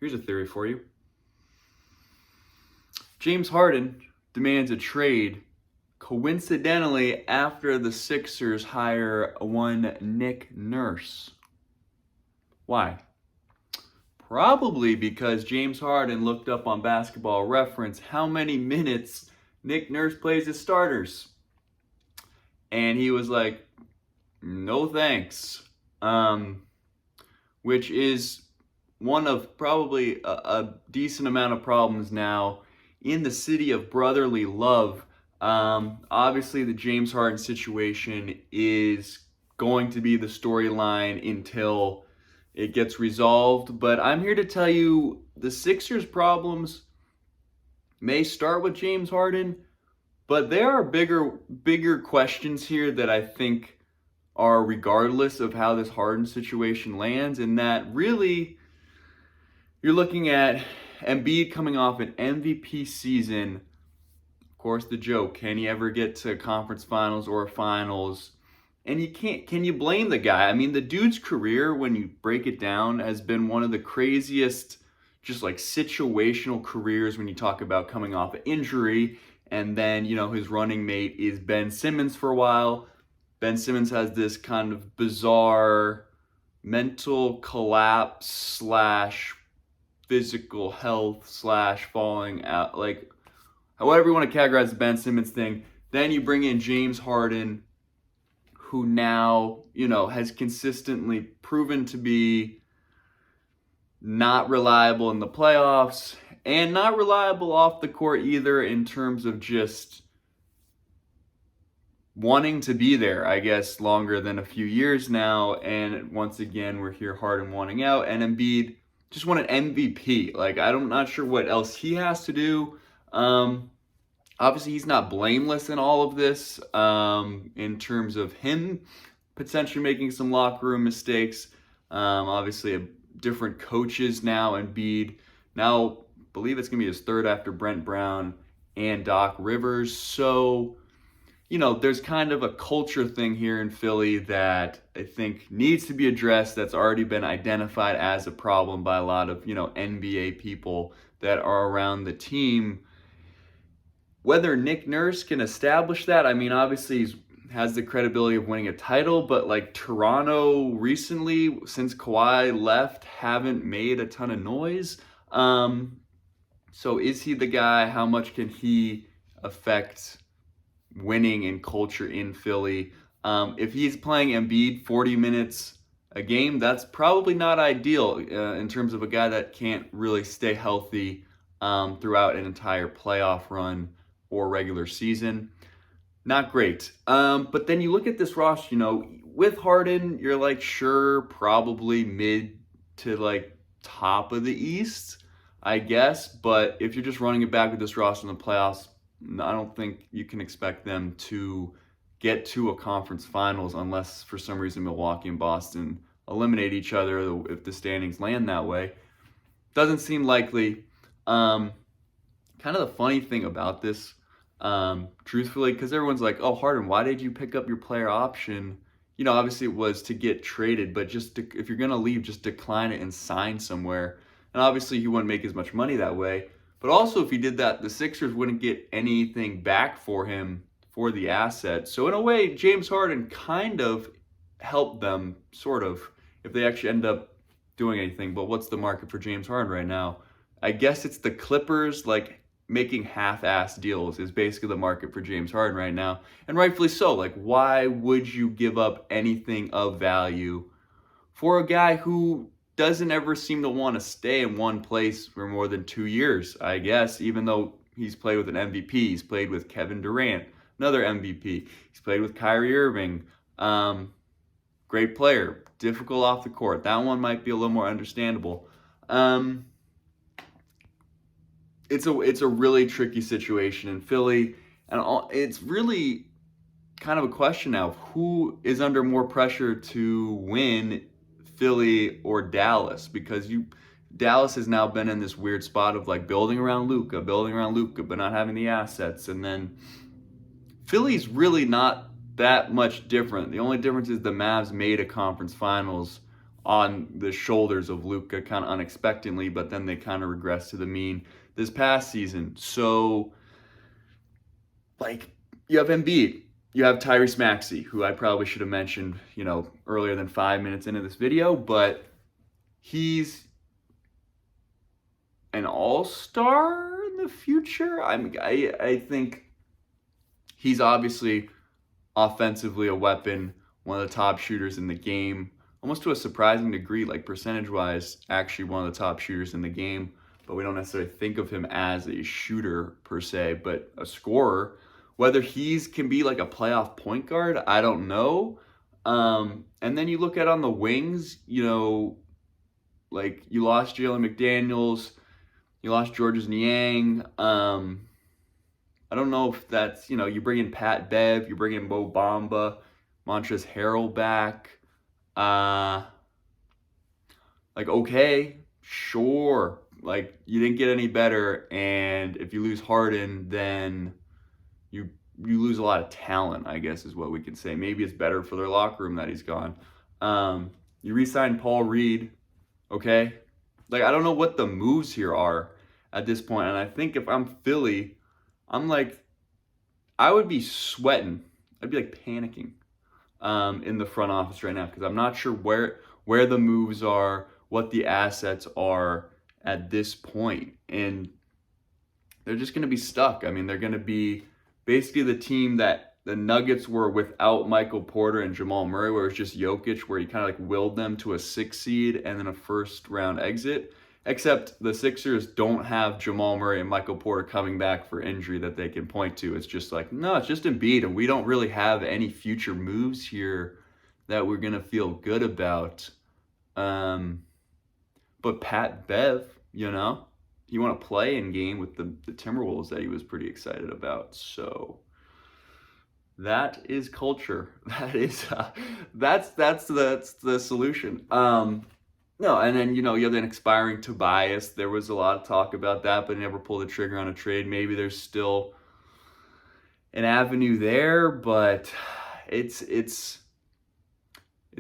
Here's a theory for you. James Harden demands a trade, coincidentally, after the Sixers hire one Nick Nurse. Why? Probably because James Harden looked up on Basketball Reference how many minutes Nick Nurse plays as starters. And he was like, no thanks. Which is one of probably a decent amount of problems now in the city of brotherly love. Obviously, the James Harden situation is going to be the storyline until it gets resolved. But I'm here to tell you the Sixers' problems may start with James Harden, but there are bigger questions here that I think are regardless of how this Harden situation lands, and that really you're looking at Embiid coming off an MVP season. Of course, the joke, can he ever get to conference finals or finals? And can you blame the guy? I mean, the dude's career, when you break it down, has been one of the craziest, just like situational careers when you talk about coming off an injury. And then, his running mate is Ben Simmons for a while. Ben Simmons has this kind of bizarre mental collapse / physical health / falling out, like however you want to categorize the Ben Simmons thing. Then you bring in James Harden, who now, has consistently proven to be not reliable in the playoffs and not reliable off the court either, in terms of just wanting to be there, I guess, longer than a few years now. And once again, we're here Harden wanting out, and Embiid just won an MVP. Like, I'm not sure what else he has to do. Obviously, he's not blameless in all of this, in terms of him potentially making some locker room mistakes. Obviously, different coaches now. Embiid now, I believe it's going to be his third after Brent Brown and Doc Rivers. So, there's kind of a culture thing here in Philly that I think needs to be addressed, that's already been identified as a problem by a lot of, NBA people that are around the team. Whether Nick Nurse can establish that, I mean, obviously he has the credibility of winning a title, but like Toronto recently, since Kawhi left, haven't made a ton of noise. So is he the guy? How much can he affect winning and culture in Philly? If he's playing Embiid 40 minutes a game, that's probably not ideal in terms of a guy that can't really stay healthy throughout an entire playoff run or regular season. Not great. But then you look at this roster, with Harden, you're like, sure, probably mid to like top of the East, I guess. But if you're just running it back with this roster in the playoffs, I don't think you can expect them to get to a conference finals unless for some reason Milwaukee and Boston eliminate each other, if the standings land that way. Doesn't seem likely. Kind of the funny thing about this, truthfully, because everyone's like, oh, Harden, why did you pick up your player option? Obviously it was to get traded, but if you're going to leave, just decline it and sign somewhere. And obviously he wouldn't make as much money that way. But also, if he did that, the Sixers wouldn't get anything back for him for the asset. So in a way, James Harden kind of helped them, sort of, if they actually end up doing anything. But what's the market for James Harden right now? I guess it's the Clippers, like, making half-ass deals is basically the market for James Harden right now. And rightfully so. Like, why would you give up anything of value for a guy who doesn't ever seem to want to stay in one place for more than 2 years, I guess, even though he's played with an MVP. He's played with Kevin Durant, another MVP. He's played with Kyrie Irving. Great player. Difficult off the court. That one might be a little more understandable. It's a really tricky situation in Philly, and it's really kind of a question now of who is under more pressure to win, Philly or Dallas, because Dallas has now been in this weird spot of like building around Luka, but not having the assets. And then Philly's really not that much different. The only difference is the Mavs made a conference finals on the shoulders of Luka kind of unexpectedly, but then they kind of regressed to the mean this past season. So, like, you have Embiid, you have Tyrese Maxey, who I probably should have mentioned, earlier than 5 minutes into this video, but he's an all-star in the future. I think he's obviously offensively a weapon, one of the top shooters in the game, almost to a surprising degree, like percentage-wise, actually one of the top shooters in the game, but we don't necessarily think of him as a shooter per se, but a scorer. Whether can be like a playoff point guard, I don't know. And then you look at on the wings, like you lost Jalen McDaniels, you lost Georges Niang. I don't know if that's, you bring in Pat Bev, you bring in Mo Bamba, Montrezl Harrell back. Okay, sure. Like, you didn't get any better, and if you lose Harden, then you lose a lot of talent, I guess is what we can say. Maybe it's better for their locker room that he's gone. You re-signed Paul Reed, okay? Like, I don't know what the moves here are at this point, and I think if I'm Philly, I'm like, I would be sweating. I'd be like panicking in the front office right now because I'm not sure where the moves are, what the assets are at this point, and they're just going to be stuck. I mean, they're going to be basically the team that the Nuggets were without Michael Porter and Jamal Murray, where it's just Jokic, where he kind of like willed them to a 6 seed and then a first round exit. Except the Sixers don't have Jamal Murray and Michael Porter coming back for injury that they can point to. It's just like, no, it's just Embiid, and we don't really have any future moves here that we're going to feel good about. But Pat Bev, you want to play in game with the Timberwolves that he was pretty excited about. So that is culture. That is that's the solution. No, and then you have an expiring Tobias. There was a lot of talk about that, but never pulled the trigger on a trade. Maybe there's still an avenue there, but it's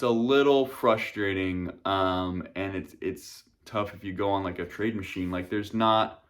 a little frustrating, and it's tough if you go on like a trade machine. Like, there's not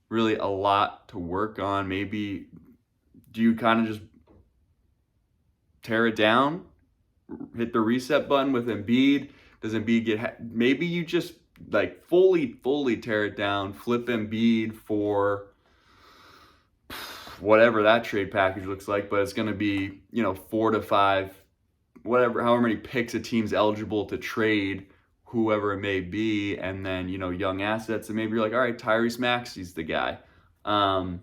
really a lot to work on. Maybe do you kind of just tear it down, hit the reset button with Embiid? Does Embiid maybe you just like fully tear it down, flip Embiid for whatever that trade package looks like, but it's going to be, 4 to 5, however many picks a team's eligible to trade, whoever it may be, and then, young assets, and maybe you're like, all right, Tyrese Maxey's the guy. I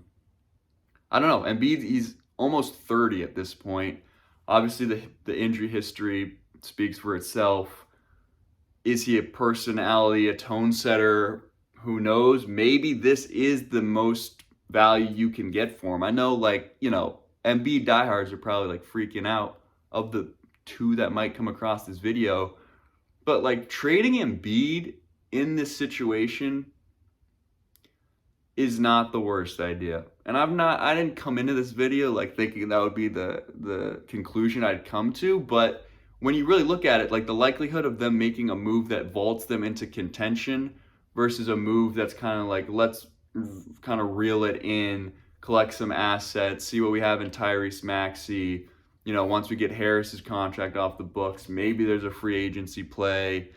don't know. Embiid, he's almost 30 at this point. Obviously, the injury history speaks for itself. Is he a personality, a tone setter? Who knows? Maybe this is the most value you can get for him. I know, Embiid diehards are probably like freaking out of the 2 that might come across this video. But like, trading Embiid in this situation is not the worst idea. And I didn't come into this video like thinking that would be the conclusion I'd come to, but when you really look at it, like the likelihood of them making a move that vaults them into contention versus a move that's kind of like, let's kind of reel it in, collect some assets, see what we have in Tyrese Maxey. Once we get Harris's contract off the books, maybe there's a free agency play.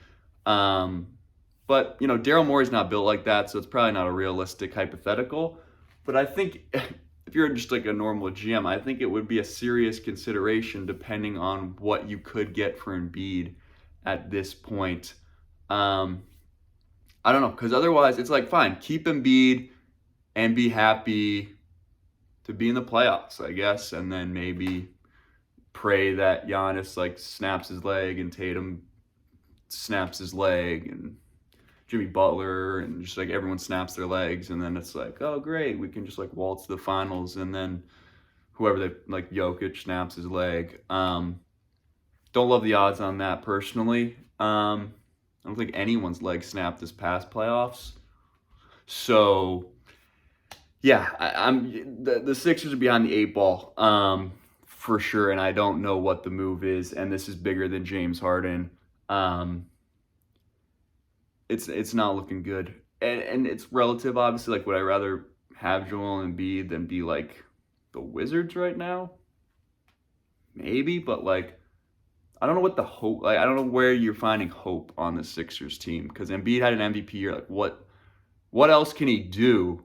But, Daryl Morey's not built like that, so it's probably not a realistic hypothetical. But I think if you're just like a normal GM, I think it would be a serious consideration depending on what you could get for Embiid at this point. I don't know, because otherwise it's like, fine, keep Embiid and be happy to be in the playoffs, I guess, and then maybe pray that Giannis like snaps his leg and Tatum snaps his leg and Jimmy Butler and just like everyone snaps their legs, and then it's like, oh great, we can just like waltz to the finals, and then whoever they like, Jokic snaps his leg. Don't love the odds on that personally. I don't think anyone's leg snapped this past playoffs. So yeah, the Sixers are behind the 8 ball for sure, and I don't know what the move is, and this is bigger than James Harden. it's not looking good. And it's relative, obviously. Like, would I rather have Joel Embiid than be like the Wizards right now? Maybe, but like I don't know what the hope. Like, I don't know where you're finding hope on the Sixers team because Embiid had an MVP year. Like, what else can he do?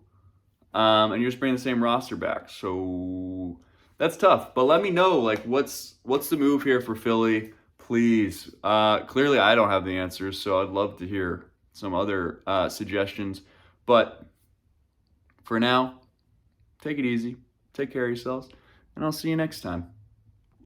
And you're just bringing the same roster back, so that's tough. But let me know, like, what's the move here for Philly, please? Clearly, I don't have the answers, so I'd love to hear some other suggestions. But for now, take it easy, take care of yourselves, and I'll see you next time.